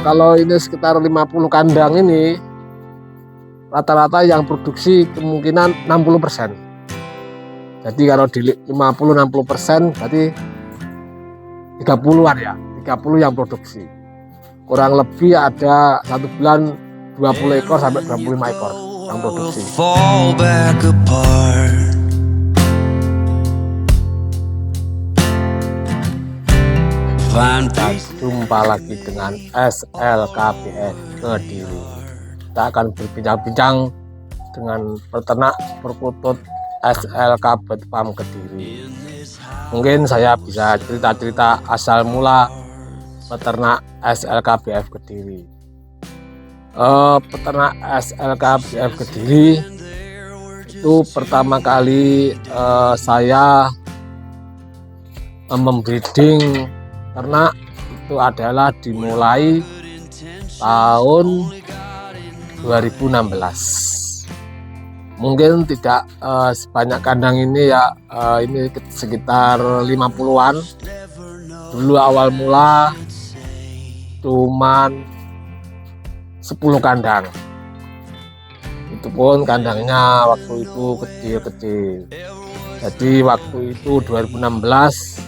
Kalau ini sekitar 50 kandang ini, rata-rata yang produksi kemungkinan 60%. Jadi kalau di 50-60% berarti 30-an ya, 30 yang produksi. Kurang lebih ada 1 bulan 20 ekor sampai 25 ekor yang produksi. Dan jumpa lagi dengan SLKBF Kediri. Kita akan berbincang-bincang dengan peternak perkutut SLKBF Farm Kediri. Mungkin saya bisa cerita-cerita asal mula peternak SLKBF Kediri. Peternak SLKBF Kediri itu pertama kali saya membreeding ternak itu adalah dimulai tahun 2016. Mungkin tidak sebanyak kandang ini ya, ini sekitar 50-an. Dulu awal mula cuman 10 kandang. Itu pun kandangnya waktu itu kecil-kecil. Jadi waktu itu 2016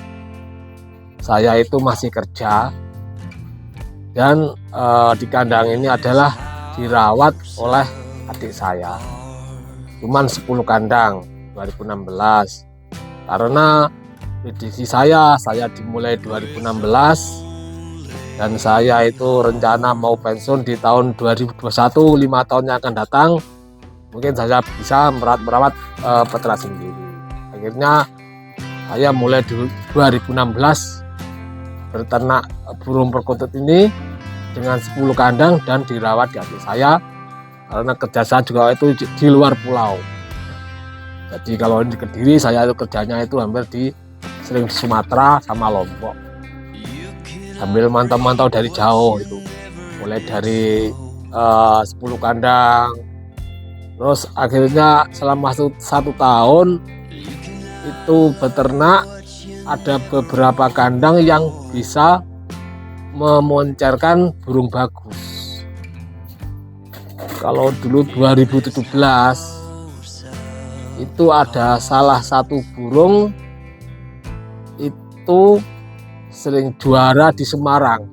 saya itu masih kerja, dan di kandang ini adalah dirawat oleh adik saya. Cuman 10 kandang 2016. Karena prediksi saya dimulai 2016 dan saya itu rencana mau pensiun di tahun 2021, 5 tahun yang akan datang. Mungkin saya bisa merawat peternak sendiri. Akhirnya saya mulai 2016 berternak burung perkutut ini dengan 10 kandang dan dirawat di adik saya, karena kerja saya juga itu di luar pulau. Jadi kalau di Kediri saya itu kerjanya itu hampir sering di Sumatera sama Lombok, sambil mantau-mantau dari jauh itu, mulai dari 10 kandang. Terus akhirnya selama 1 tahun itu beternak, ada beberapa kandang yang bisa memoncerkan burung bagus. Kalau dulu 2017 itu ada salah satu burung itu sering juara di Semarang.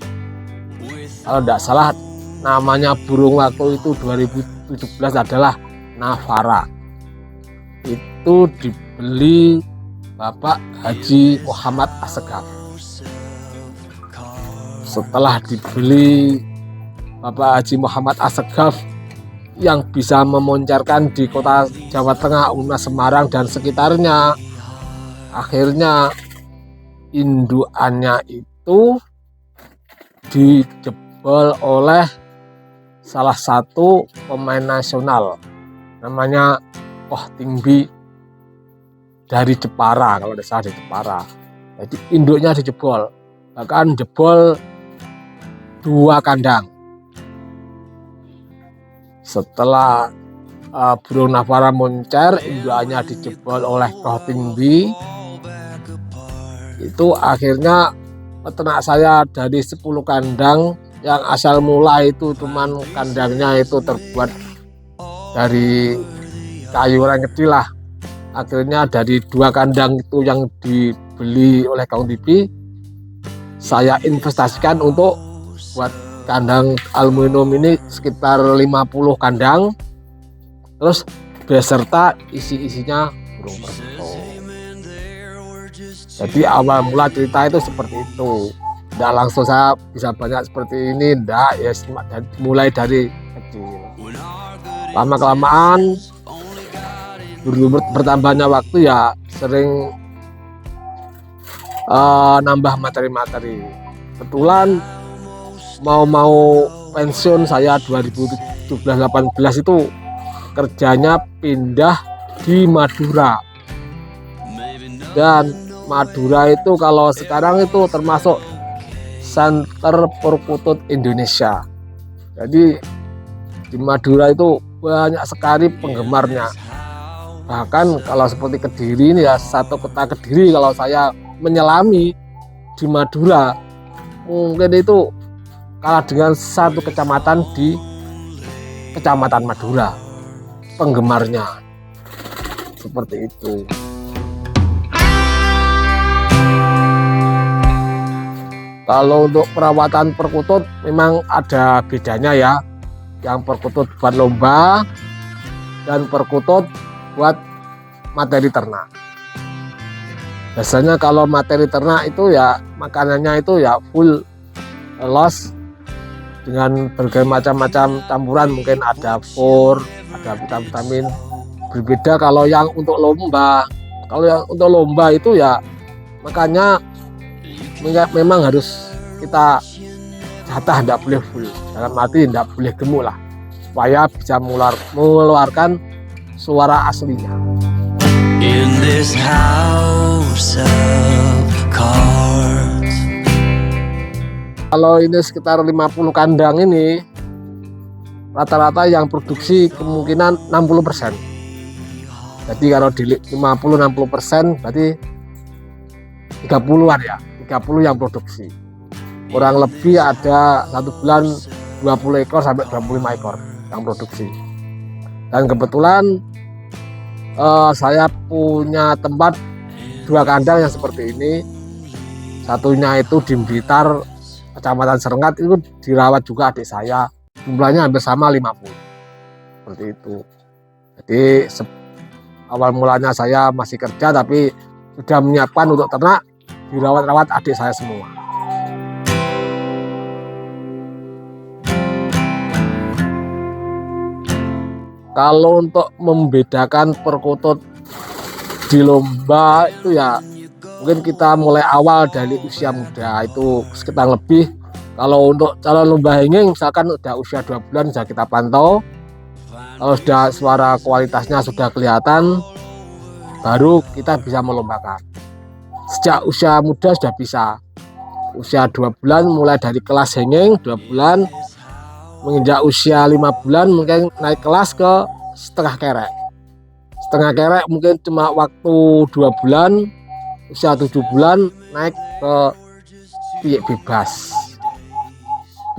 Kalau tidak salah namanya burung waktu itu 2017 adalah Navara. Itu dibeli Bapak Haji Muhammad Assegaf. Setelah dibeli Bapak Haji Muhammad Assegaf yang bisa memoncerkan di kota Jawa Tengah, umumnya Semarang dan sekitarnya, akhirnya indukannya itu dijebol oleh salah satu pemain nasional, namanya Koh Tingbi dari Jepara, kalau tidak salah di Jepara. Jadi induknya dijebol, bahkan jebol 2 kandang. Setelah burung Navara moncer, indukannya dijebol oleh Koh Tingbi. Itu akhirnya peternak saya dari 10 kandang yang asal mula itu cuman kandangnya itu terbuat dari kayu yang kecil lah. Akhirnya dari 2 kandang itu yang dibeli oleh Kang TV, saya investasikan untuk buat kandang aluminium ini sekitar 50 kandang, terus beserta isi-isinya burung perkutut. Jadi awal mula cerita itu seperti itu. Tidak langsung saya bisa banyak seperti ini, tidak ya, mulai dari kecil. Lama-kelamaan bertambahnya waktu ya sering nambah materi-materi. Kebetulan mau pensiun saya 2017-18 itu kerjanya pindah di Madura. Dan Madura itu kalau sekarang itu termasuk Center Perkutut Indonesia. Jadi di Madura itu banyak sekali penggemarnya. Bahkan kalau seperti Kediri ini ya, satu kota Kediri kalau saya menyelami di Madura, mungkin itu kalah dengan satu kecamatan di Kecamatan Madura penggemarnya, seperti itu. Kalau untuk perawatan perkutut memang ada bedanya ya, yang perkutut buat lomba dan perkutut buat materi ternak. Biasanya kalau materi ternak itu ya makanannya itu ya full loss dengan berbagai macam-macam campuran, mungkin ada fur, ada vitamin. Berbeda kalau yang untuk lomba. Kalau yang untuk lomba itu ya makanya memang harus kita jatah, tidak boleh full, dalam arti tidak boleh gemuk lah, supaya bisa mengeluarkan suara aslinya. In this house of cards. Kalau ini sekitar 50 kandang ini, rata-rata yang produksi kemungkinan 60%. Jadi kalau di 50-60% berarti 30-an ya, 30 yang produksi. Kurang lebih ada 1 bulan 20 ekor sampai 25 ekor yang produksi. Dan kebetulan saya punya tempat 2 kandang yang seperti ini. Satunya itu di Blitar, Kecamatan Serengat, itu dirawat juga adik saya, jumlahnya hampir sama 50, seperti itu. Jadi awal mulanya saya masih kerja tapi sudah menyiapkan untuk ternak, dirawat-rawat adik saya semua. Kalau untuk membedakan perkutut di lomba itu ya mungkin kita mulai awal dari usia muda itu sekitar lebih. Kalau untuk calon lomba henging misalkan udah usia 2 bulan sudah kita pantau. Kalau sudah suara kualitasnya sudah kelihatan, baru kita bisa melombakan. Sejak usia muda sudah bisa. Usia 2 bulan mulai dari kelas henging 2 bulan, menginjak usia 5 bulan mungkin naik kelas ke setengah kerek. Setengah kerek mungkin cuma waktu 2 bulan. Usia 7 bulan naik ke piyek bebas.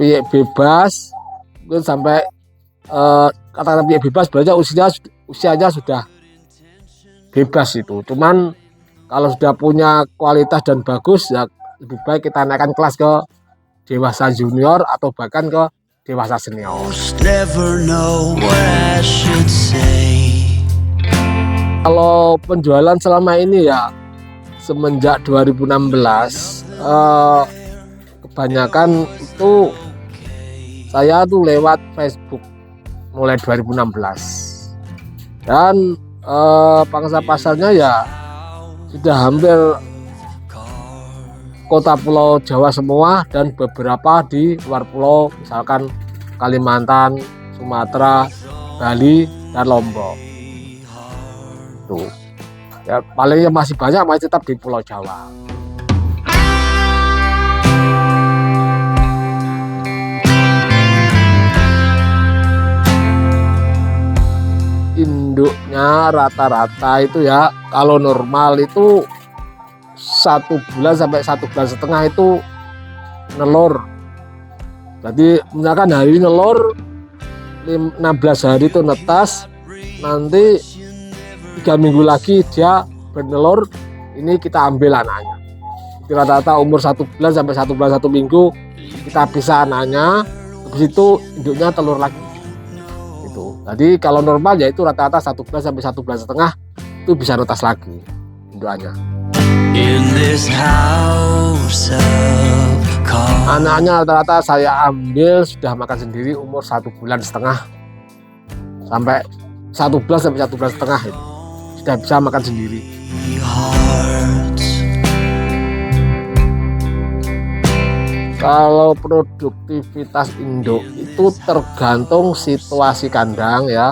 Piyek bebas mungkin sampai katakan piyek bebas berarti usianya sudah bebas itu. Cuman kalau sudah punya kualitas dan bagus ya lebih baik kita naikkan kelas ke dewasa junior atau bahkan ke dewasa senior. Kalau penjualan selama ini ya semenjak 2016 kebanyakan itu saya tuh lewat Facebook mulai 2016, dan pangsa pasarnya ya sudah hampir kota pulau Jawa semua dan beberapa di luar pulau, misalkan Kalimantan, Sumatera, Bali, dan Lombok. Tuh. Ya palingnya masih banyak masih tetap di Pulau Jawa. Induknya rata-rata itu ya kalau normal itu 1 bulan sampai 1,5 bulan itu nelur. Jadi misalkan hari ini nelur 16 hari itu netas, nanti 3 minggu lagi dia bernelur, ini kita ambil anaknya. Rata-rata umur 1 bulan sampai 1 bulan 1 minggu kita bisa anaknya, habis itu induknya telur lagi. Itu. Jadi kalau normal ya itu rata-rata 1 bulan sampai 1,5 bulan itu bisa netas lagi indukannya. Anaknya rata-rata saya ambil sudah makan sendiri umur 1,5 bulan sampai 1 bulan sampai 1,5 bulan itu. Sudah bisa makan sendiri. Kalau produktivitas induk itu tergantung situasi kandang ya,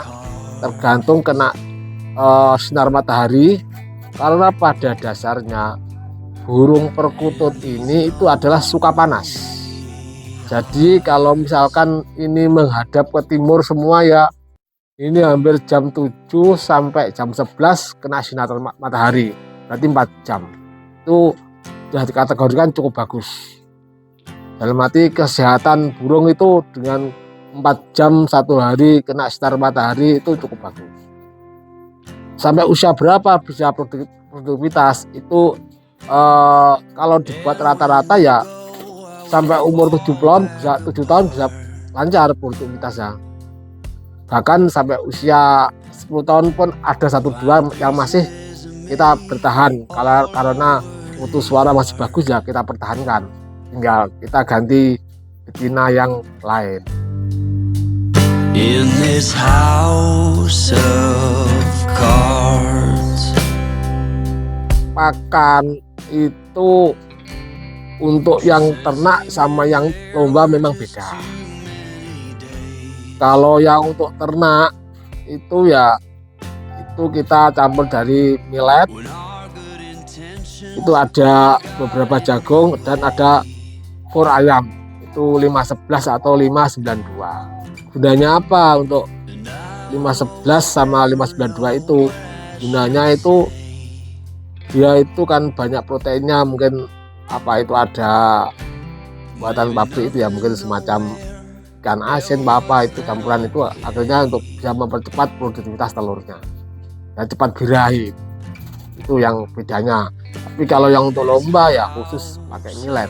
tergantung kena sinar matahari, karena pada dasarnya burung perkutut ini itu adalah suka panas. Jadi kalau misalkan ini menghadap ke timur semua ya, ini hampir jam 7 sampai jam 11 kena sinar matahari, berarti 4 jam. Itu sudah dikategorikan cukup bagus. Dalam arti kesehatan burung itu dengan 4 jam satu hari kena sinar matahari itu cukup bagus. Sampai usia berapa bisa produktivitas itu kalau dibuat rata-rata ya sampai umur 7 tahun bisa 7 tahun bisa lancar produktivitasnya. Bahkan sampai usia 10 tahun pun ada 1-2 yang masih kita bertahan karena mutu suara masih bagus ya kita pertahankan. Tinggal kita ganti betina yang lain. In this house of cards. Pakan itu untuk yang ternak sama yang lomba memang beda. Kalau yang untuk ternak itu ya itu kita campur dari millet. Itu ada beberapa jagung dan ada fur ayam itu 511 atau 592. Gunanya apa untuk 511 sama 592 itu? Gunanya itu dia itu kan banyak proteinnya, mungkin apa itu ada buatan pabrik itu ya, mungkin semacam ikan asin apa itu campuran itu akhirnya untuk bisa mempercepat produktivitas telurnya dan cepat birahi. Itu yang bedanya. Tapi kalau yang untuk lomba ya khusus pakai millet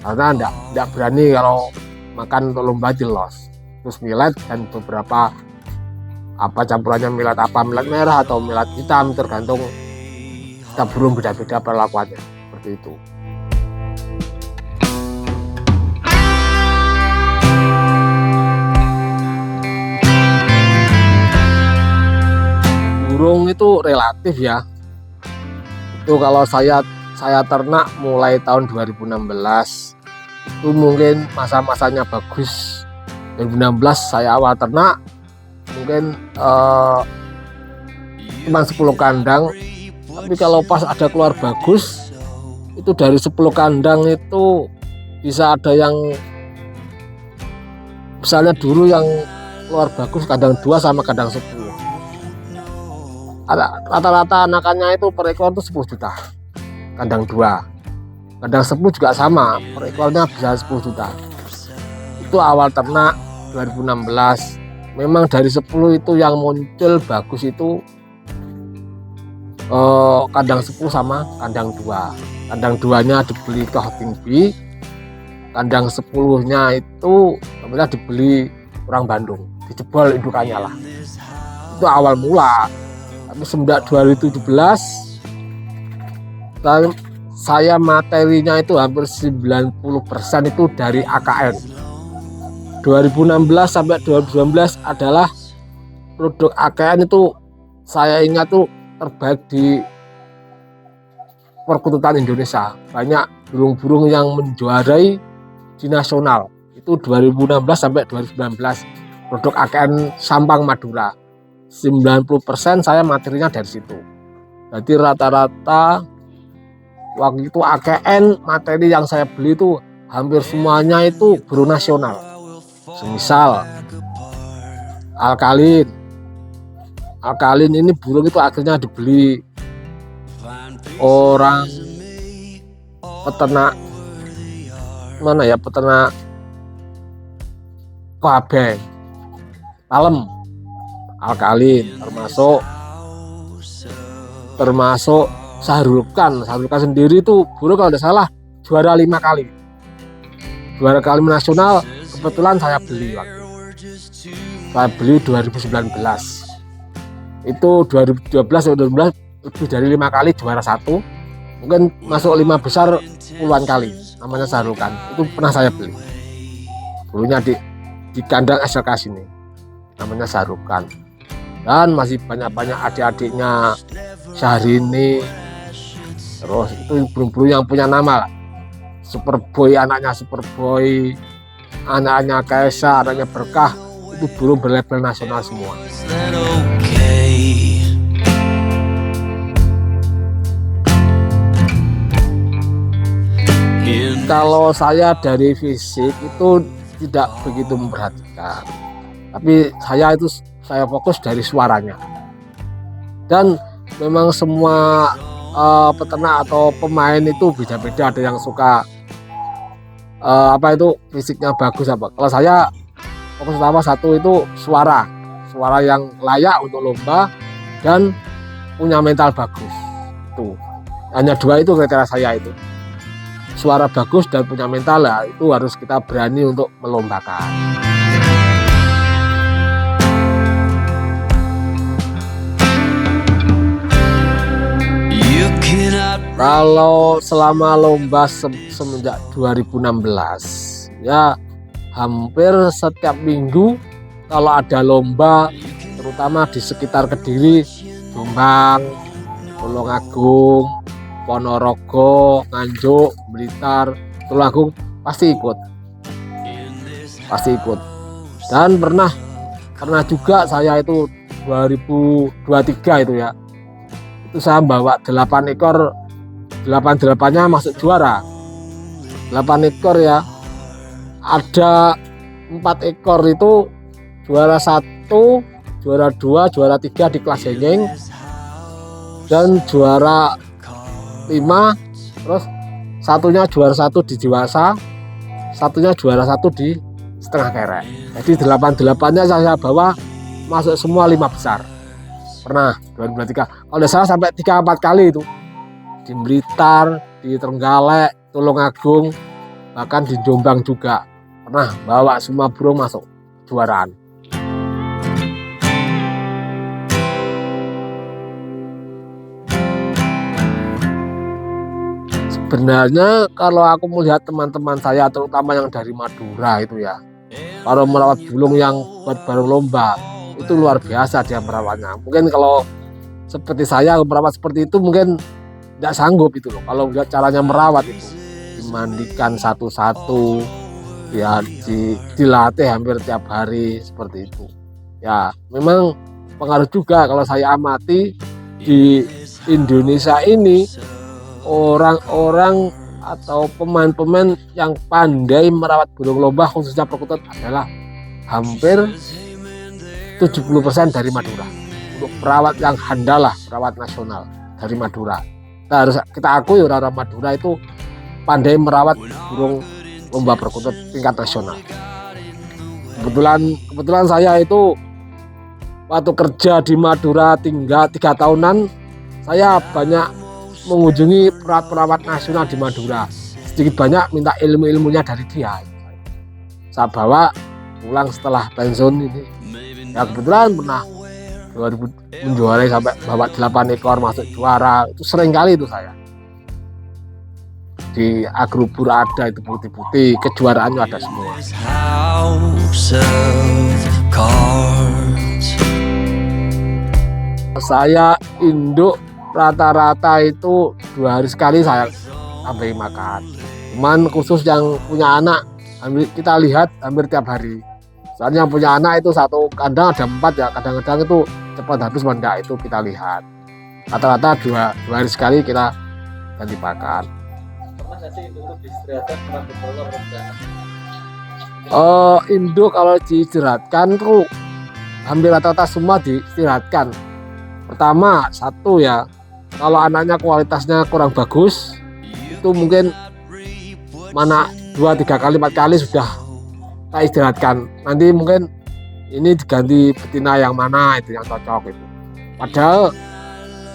karena enggak berani kalau makan untuk lomba jelos. Terus millet dan beberapa apa campurannya, millet apa, millet merah atau millet hitam, tergantung setiap burung beda-beda perlakuannya seperti itu. Burung itu relatif ya. Itu kalau saya ternak mulai tahun 2016 itu mungkin masa-masanya bagus. 2016 saya awal ternak mungkin cuma 10 kandang, tapi kalau pas ada keluar bagus itu dari 10 kandang itu bisa ada yang misalnya dulu yang keluar bagus kandang 2 sama kandang 10. Rata-rata anakannya itu per ekor itu 10 juta kandang 2, kandang 10 juga sama per ekornya bisa 10 juta. Itu awal ternak 2016. Memang dari 10 itu yang muncul bagus itu kandang 10 sama kandang 2. Kandang 2 nya dibeli ke Hoting B, kandang 10 nya itu kemudian dibeli orang Bandung, dijebol indukannya lah. Itu awal mula. Tapi semenjak 2017 saya materinya itu hampir 90% itu dari AKN. 2016 sampai 2019 adalah produk AKN itu saya ingat tuh terbaik di perkuntutan Indonesia. Banyak burung-burung yang menjuarai di nasional. Itu 2016 sampai 2019 produk AKN Sampang Madura. 90% saya materinya dari situ. Jadi rata-rata waktu itu AKN materi yang saya beli itu hampir semuanya itu burung nasional. Semisal alkalin ini burung itu akhirnya dibeli orang peternak mana ya, peternak Kabeng, Palem, alkalin, termasuk Sahrulkan sendiri itu burung kalau tidak salah juara 5 kali nasional. Kebetulan saya beli waktu 2019. Itu 2012 atau 2012 lebih dari 5 kali juara 1, mungkin masuk 5 besar puluhan kali. Namanya Sahrulkan, itu pernah saya beli burungnya di kandang SLK sini, namanya Sahrulkan. Dan masih banyak adik-adiknya Syahrini. Terus itu burung-burung yang punya nama lah. Superboy, anaknya Superboy, anaknya Kaisa, anaknya Berkah, itu burung berlabel nasional semua. Kalau saya dari fisik itu tidak begitu memperhatikan, tapi saya fokus dari suaranya. Dan memang semua peternak atau pemain itu beda-beda. Ada yang suka apa itu fisiknya bagus apa. Kalau saya fokus utama satu itu suara yang layak untuk lomba dan punya mental bagus. Itu hanya dua itu kriteria saya itu. Suara bagus dan punya mental ya, itu harus kita berani untuk melombakan. Kalau selama lomba semenjak 2016 ya hampir setiap minggu kalau ada lomba, terutama di sekitar Kediri, Jombang, Tulungagung, Ponorogo, Nganjuk, Blitar, Tulungagung pasti ikut. Dan pernah juga saya itu 2023 itu ya, itu saya bawa 8 ekor, 8-8-nya masuk juara. 8 ekor ya, ada 4 ekor itu juara 1, juara 2, juara 3 di kelas hengeng, dan juara 5, terus satunya juara 1 di dewasa, satunya juara 1 di setengah kerek. Jadi 8-8-nya saya bawa masuk semua 5 besar. Pernah 2023 kalau tidak salah sampai 3-4 kali itu di Blitar, di Trenggalek, Tulungagung, bahkan di Jombang juga pernah bawa semua burung masuk kejuaraan. Sebenarnya kalau aku melihat teman-teman saya terutama yang dari Madura itu ya, kalau merawat burung yang buat bareng lomba itu luar biasa dia merawatnya. Mungkin kalau seperti saya merawat seperti itu mungkin tidak sanggup itu loh. Kalau lihat caranya merawat itu, dimandikan satu-satu, ya dilatih hampir tiap hari seperti itu. Ya memang pengaruh juga kalau saya amati di Indonesia ini orang-orang atau pemain-pemain yang pandai merawat burung lomba khususnya perkutut adalah hampir 70% dari Madura. Untuk perawat yang handal lah, perawat nasional dari Madura. Kita akui orang-orang Madura itu pandai merawat burung lomba perkutut tingkat nasional. Kebetulan saya itu waktu kerja di Madura tinggal 3 tahunan, saya banyak mengunjungi perawat nasional di Madura. Sedikit banyak minta ilmu-ilmunya dari dia. Saya bawa pulang setelah pensiun ini. Ya kebetulan pernah 2000 menjuarai sampai bawa 8 ekor masuk juara. Itu sering kali itu saya. Di Agrobur ada itu putih-putih, kejuaraannya ada semua. Saya induk rata-rata itu 2 hari sekali saya sampai makan. Cuman khusus yang punya anak, kita lihat hampir tiap hari. Soalnya yang punya anak itu satu kandang ada 4 ya, kadang-kadang itu cepat habis enggak, itu kita lihat. Rata-rata 2 hari sekali kita ganti pakan. Induk kalau diistirahatkan tuh hampir rata-rata semua diistirahatkan. Pertama, satu ya, kalau anaknya kualitasnya kurang bagus, itu mungkin mana 2-3 kali 4 kali sudah kita istirahatkan. Nanti mungkin ini diganti betina yang mana itu yang cocok itu. Padahal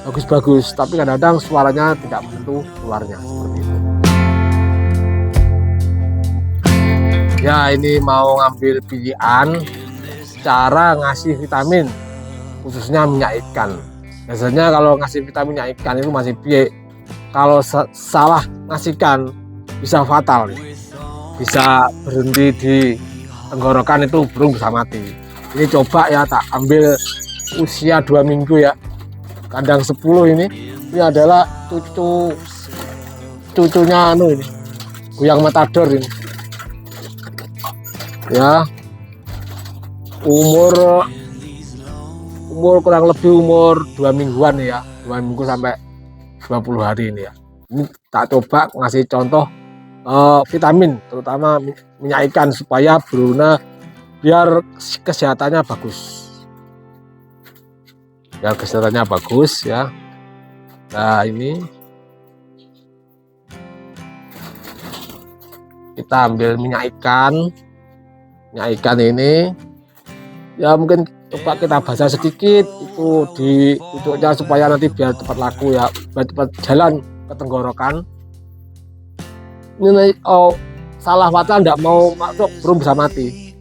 bagus-bagus, tapi kadang-kadang suaranya tidak menentu keluarnya seperti itu. Ya ini mau ngambil pilihan cara ngasih vitamin khususnya minyak ikan. Biasanya kalau ngasih vitamin minyak ikan itu masih biaya. Kalau salah ngasihkan bisa fatal, bisa berhenti di tenggorokan, itu burung bisa mati. Ini coba ya tak ambil usia 2 minggu ya, kandang 10 ini adalah cucunya ini Kuyang Matador ini ya, umur kurang lebih umur 2 mingguan ya, 2 minggu sampai 20 hari ini ya. Ini tak coba ngasih contoh vitamin, terutama minyak ikan supaya burungnya biar kesehatannya bagus. Ya. Nah ini kita ambil minyak ikan ini ya, mungkin coba kita basah sedikit itu di cucuknya supaya nanti biar cepat laku ya, biar cepat jalan ke tenggorokan. Ini salah fatal, tidak mau masuk burung bisa mati.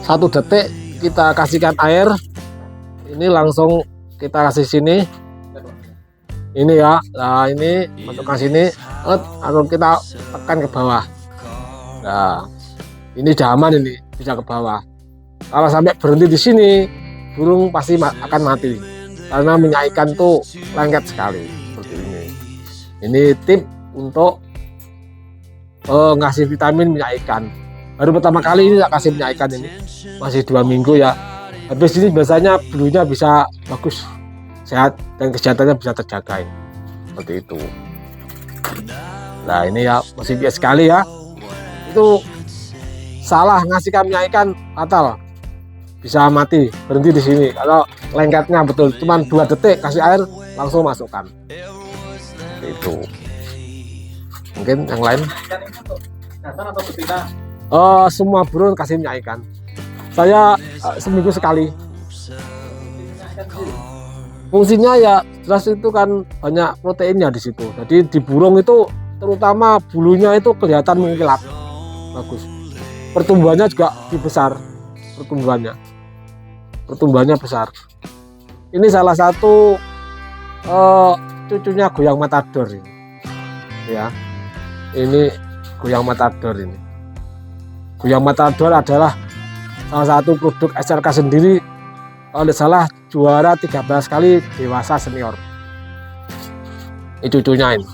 1 detik kita kasihkan air, ini langsung kita kasih sini ini ya. Nah ini masukkan sini, lalu kita tekan ke bawah. Nah ini udah aman, ini bisa ke bawah. Kalau sampai berhenti di sini, burung pasti akan mati karena minyak ikan tuh lengket sekali seperti ini. Ini tip untuk ngasih vitamin minyak ikan. Baru pertama kali ini tak kasih minyak ikan, ini masih 2 minggu ya. Habis ini biasanya bulunya bisa bagus, sehat, dan kesehatannya bisa terjaga seperti itu. Nah ini ya masih biasa sekali ya. Itu salah ngasihkan minyak ikan fatal, bisa mati, berhenti di sini. Kalau lengketnya betul cuman 2 detik kasih air langsung masukkan. Seperti itu. Mungkin yang lain semua burung kasih minyak ikan. Saya seminggu sekali. Fungsinya ya jelas itu kan banyak proteinnya di situ. Jadi di burung itu terutama bulunya itu kelihatan mengkilap, bagus. Pertumbuhannya juga lebih besar, pertumbuhannya besar. Ini salah satu cucunya goyang matador ini. Ya, ini goyang matador ini. Goyang matador adalah salah satu produk SLK sendiri, kalau tidak salah juara 13 kali dewasa senior. Ini cucunya ini.